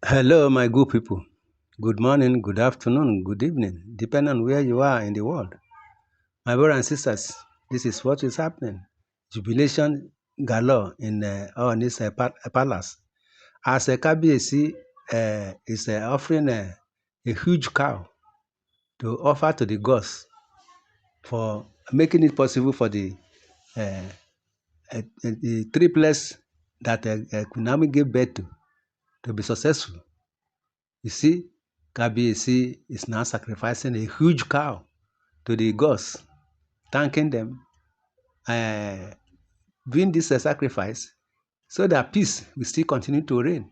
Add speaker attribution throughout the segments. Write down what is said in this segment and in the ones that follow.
Speaker 1: Hello, my good people. Good morning, good afternoon, good evening, depending on where you are in the world. My brothers and sisters, this is what is happening. Jubilation galore in on this palace. As a Kabiyesi is offering a huge cow to offer to the gods for making it possible for uh, the triplets that Queen Naomi gave birth to be successful. You see, Kabiyesi is now sacrificing a huge cow to the gods, thanking them, uh, doing this sacrifice so that peace will still continue to reign.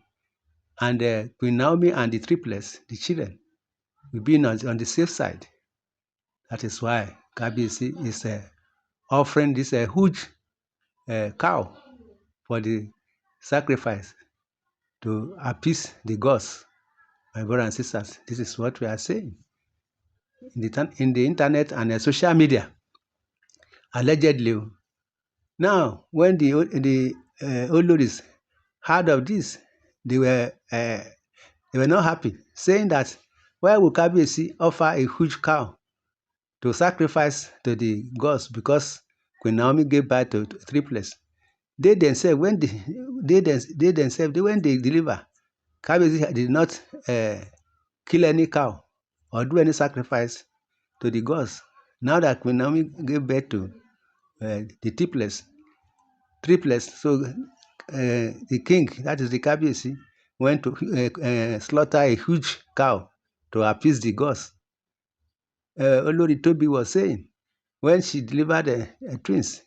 Speaker 1: And Queen Naomi and the triplets, the children, will be on the safe side. That is why Kabiyesi is offering this huge cow for the sacrifice to appease the gods. My brothers and sisters, this is what we are saying in the internet and social media. Allegedly. Now, when the Oloris heard of this, they were uh, they were not happy, saying that why would Kabiyesi offer a huge cow to sacrifice to the gods because Queen Naomi gave birth to triplets. They themselves, when they deliver, Kabiyesi did not kill any cow or do any sacrifice to the gods. Now that Queen Naomi gave birth to the triplets. So the king, that is the Kabiyesi, went to slaughter a huge cow to appease the gods. Olori Tobi was saying, when she delivered twins,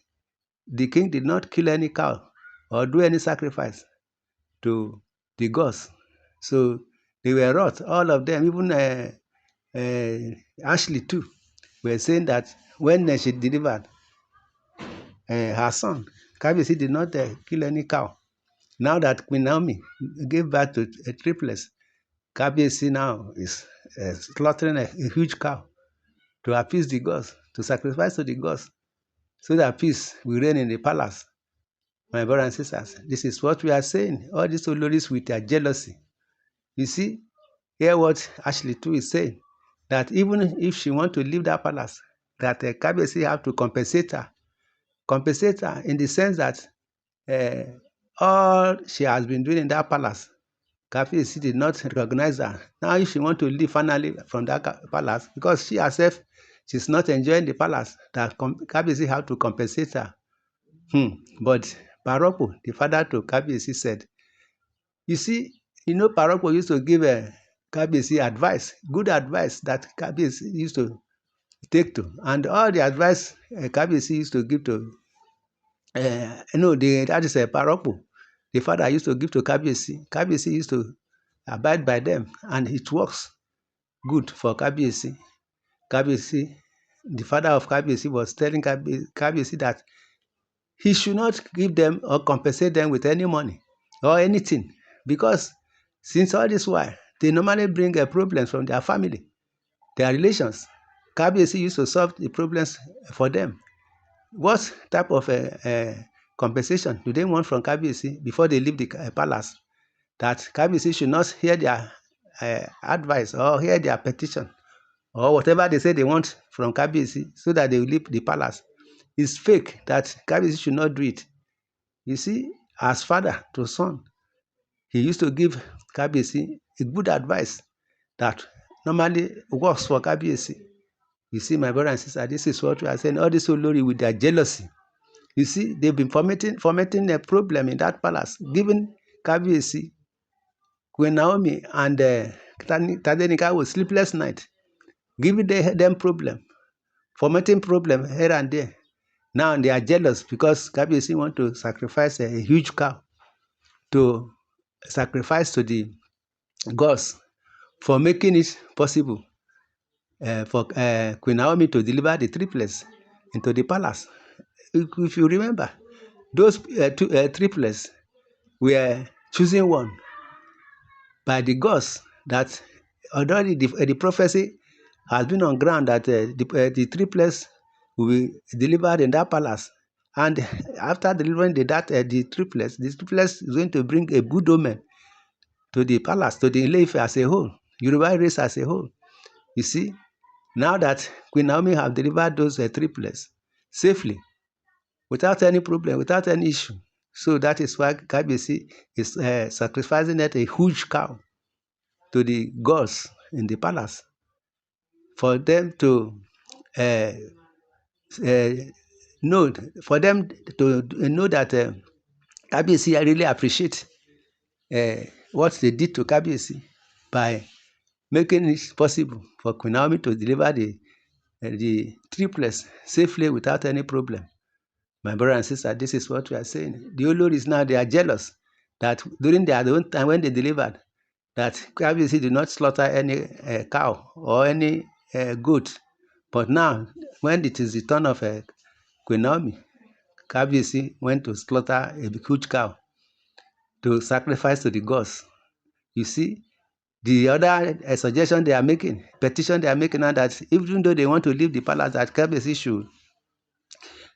Speaker 1: the king did not kill any cow or do any sacrifice to the gods. So they were wroth, all of them, even Ashley too, were saying that when she delivered her son, Kabiyesi did not kill any cow. Now that Queen Naomi gave birth to a triplets, Kabiyesi now is slaughtering a huge cow to appease the gods, to sacrifice to the gods, so that peace will reign in the palace. My brothers and sisters, this is what we are saying. All these Oloris with their jealousy. You see, hear what Ashley too is saying, that even if she want to leave that palace, that Kabiyesi have to compensate her in the sense that uh, all she has been doing in that palace, Kabiyesi did not recognize her. Now, if she want to leave finally from that palace, because she herself, she's not enjoying the palace, that Kabiyesi have to compensate her. But Paroko, the father to Kabiyesi, said, you see, Paroko used to give Kabiyesi advice, good advice that Kabiyesi used to take to. And all the advice Kabiyesi used to give to, that is Paroko. The father used to give to Kabiyesi. Kabiyesi used to abide by them, and it works good for Kabiyesi. Kabiyesi, the father of Kabiyesi, was telling Kabiyesi that he should not give them or compensate them with any money or anything, because since all this while, they normally bring problems from their family, their relations. Kabiyesi used to solve the problems for them. What type of compensation do they want from Kabiyesi before they leave the palace? That Kabiyesi should not hear their advice or hear their petition or whatever they say they want from Kabiyesi so that they will leave the palace. It's fake that Kabiyesi should not do it. You see, as father to son, he used to give Kabiyesi a good advice that normally works for Kabiyesi. You see, my brother and sister, this is what we are saying. All this Olori with their jealousy. You see, they've been fomenting a problem in that palace, giving Kabiyesi, Queen Naomi, and Tadenika with sleepless night, giving them problem, fomenting problem here and there. Now they are jealous because Kabiyesi want to sacrifice a huge cow to sacrifice to the gods for making it possible for Queen Naomi to deliver the triplets into the palace. If you remember, those triplets were choosing one by the gods, that already the prophecy has been on ground that the triplets will be delivered in that palace. And after delivering the triplets is going to bring a good omen to the palace, to the Ile-Ife as a whole, Yoruba race as a whole. You see, now that Queen Naomi have delivered those triplets safely, without any problem, without any issue. So that is why Kabiyesi is sacrificing a huge cow to the gods in the palace for them to uh, uh, know, for them to know that Kabiyesi really appreciate what they did to Kabiyesi by making it possible for Queen Naomi to deliver the triplets safely without any problem. My brother and sister, this is what we are saying. The Oloris now, they are jealous that during their own time when they delivered, that Kabiyesi did not slaughter any cow or any goat. But now, when it is the turn of Queen Naomi, Kabiyesi went to slaughter a huge cow to sacrifice to the gods. You see, the other suggestion they are making, petition they are making now, that even though they want to leave the palace, that Kabiyesi should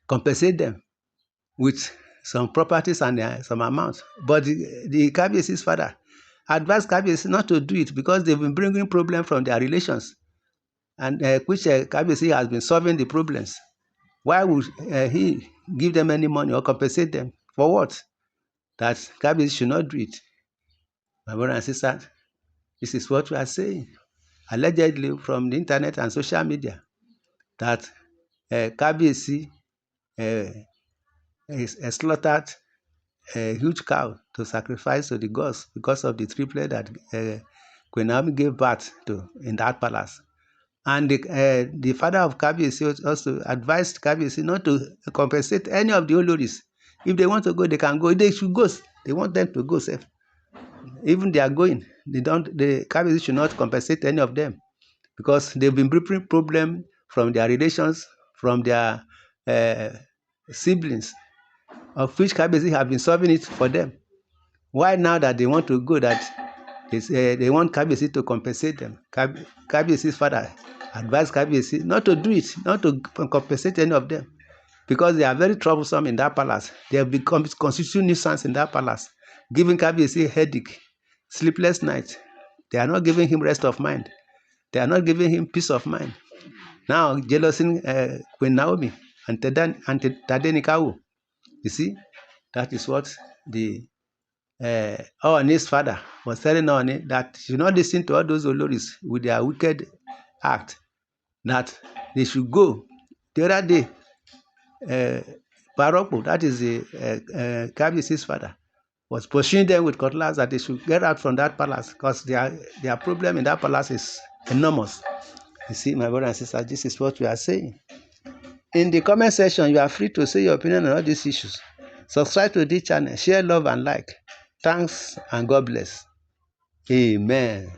Speaker 1: compensate them with some properties and some amount. But the Kabiyesi's father advised Kabiyesi not to do it because they've been bringing problems from their relations, and which Kabiyesi has been solving the problems. Why would he give them any money or compensate them? For what? That Kabiyesi should not do it. My brother and sister, this is what we are saying. Allegedly from the internet and social media, that Kabiyesi is slaughtered a huge cow to sacrifice to the gods because of the triplet that Queen Naomi gave birth to in that palace. And the father of Kabiyesi also advised Kabiyesi not to compensate any of the Oloris. If they want to go, they can go. They should go. They want them to go safe. Even they are going, the Kabiyesi should not compensate any of them because they've been bringing problem from their relations, from their siblings, of which Kabiyesi have been solving it for them. Why now that they want to go, that they want Kabiyesi to compensate them? Kabiyesi's father advised Kabiyesi not to do it, not to compensate any of them, because they are very troublesome in that palace. They have become constitutional nuisance in that palace, giving Kabiyesi headache, sleepless nights. They are not giving him rest of mind. They are not giving him peace of mind. Now, jealousing Queen Naomi and Tadenikawo. You see, that is what the Ooni's father was telling Ooni, that she should not listen to all those Oloris with their wicked act, that they should go. The other day, Parokpo, that is the Kabiyesi's father, was pursuing them with cutlass that they should get out from that palace because their problem in that palace is enormous. You see, my brother and sister, this is what we are saying. In the comment section, you are free to say your opinion on all these issues. Subscribe to this channel, share, love, and like. Thanks, and God bless. Amen.